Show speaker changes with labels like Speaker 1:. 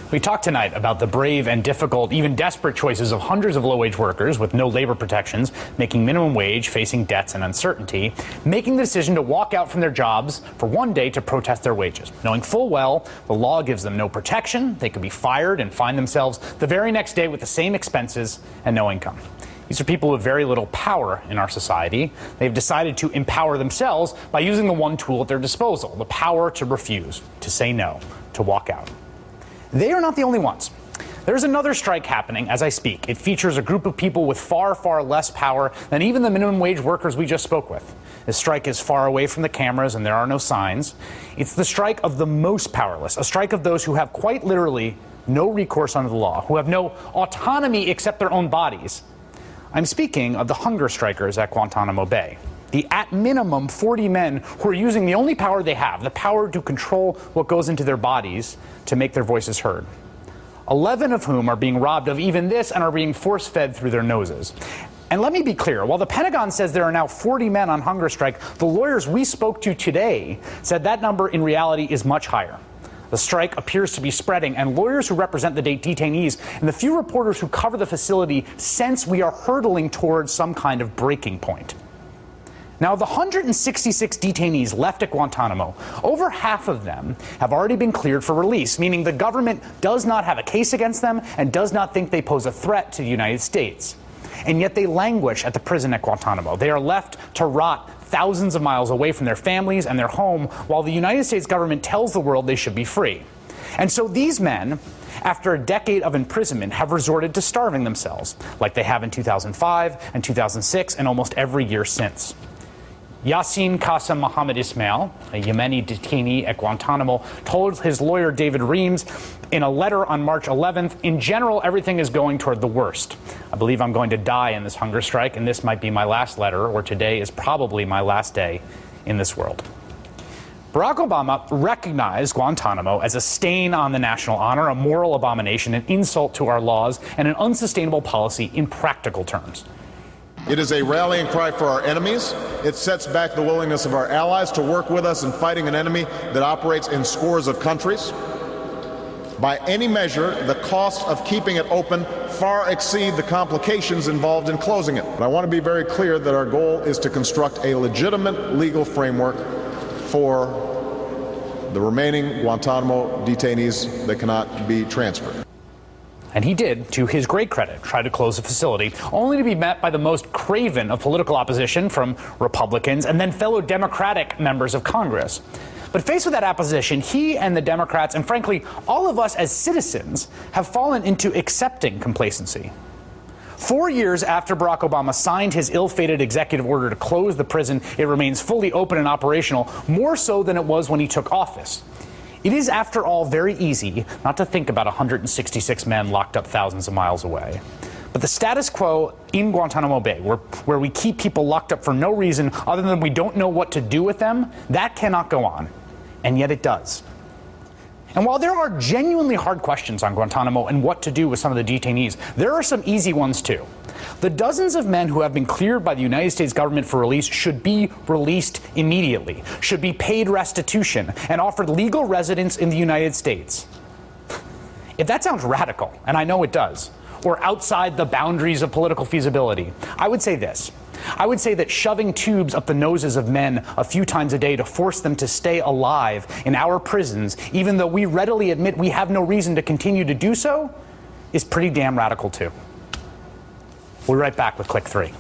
Speaker 1: We talked tonight about the brave and difficult, even desperate choices of hundreds of low-wage workers with no labor protections, making minimum wage, facing debts and uncertainty, making the decision to walk out from their jobs for one day to protest their wages, knowing full well the law gives them no protection, they could be fired and find themselves the very next day with the same expenses and no income. These are people with very little power in our society. They've decided to empower themselves by using the one tool at their disposal, the power to refuse, to say no, to walk out. They are not the only ones. There's another strike happening as I speak. It features a group of people with far, far less power than even the minimum wage workers we just spoke with. This strike is far away from the cameras and there are no signs. It's the strike of the most powerless, a strike of those who have quite literally no recourse under the law, who have no autonomy except their own bodies. I'm speaking of the hunger strikers at Guantanamo Bay. The at minimum 40 men who are using the only power they have, the power to control what goes into their bodies, to make their voices heard. 11 of whom are being robbed of even this and are being force-fed through their noses. And let me be clear, while the Pentagon says there are now 40 men on hunger strike, the lawyers we spoke to today said that number in reality is much higher. The strike appears to be spreading, and lawyers who represent the detainees and the few reporters who cover the facility sense we are hurtling towards some kind of breaking point. Now, of the 166 detainees left at Guantanamo, over half of them have already been cleared for release, meaning the government does not have a case against them and does not think they pose a threat to the United States. And yet they languish at the prison at Guantanamo. They are left to rot thousands of miles away from their families and their home, while the United States government tells the world they should be free. And so these men, after a decade of imprisonment, have resorted to starving themselves, like they have in 2005 and 2006 and almost every year since. Yassin Qasem Mohammed Ismail, a Yemeni detainee at Guantanamo, told his lawyer David Reams in a letter on March 11th, "In general, everything is going toward the worst. I believe I'm going to die in this hunger strike, and this might be my last letter, or today is probably my last day in this world." Barack Obama recognized Guantanamo as a stain on the national honor, a moral abomination, an insult to our laws, and an unsustainable policy in practical terms.
Speaker 2: It is a rallying cry for our enemies. It sets back the willingness of our allies to work with us in fighting an enemy that operates in scores of countries. By any measure, the costs of keeping it open far exceed the complications involved in closing it. But I want to be very clear that our goal is to construct a legitimate legal framework for the remaining Guantanamo detainees that cannot be transferred.
Speaker 1: And he did, to his great credit, try to close the facility, only to be met by the most craven of political opposition from Republicans and then fellow Democratic members of Congress. But faced with that opposition, he and the Democrats, and frankly, all of us as citizens, have fallen into accepting complacency. 4 years after Barack Obama signed his ill-fated executive order to close the prison, it remains fully open and operational, more so than it was when he took office. It is, after all, very easy not to think about 166 men locked up thousands of miles away. But the status quo in Guantanamo Bay, where we keep people locked up for no reason other than we don't know what to do with them, that cannot go on. And yet it does. And while there are genuinely hard questions on Guantanamo and what to do with some of the detainees, there are some easy ones too. The dozens of men who have been cleared by the United States government for release should be released immediately, should be paid restitution, and offered legal residence in the United States. If that sounds radical, and I know it does, or outside the boundaries of political feasibility, I would say this. I would say that shoving tubes up the noses of men a few times a day to force them to stay alive in our prisons, even though we readily admit we have no reason to continue to do so, is pretty damn radical too. We'll be right back with Click 3.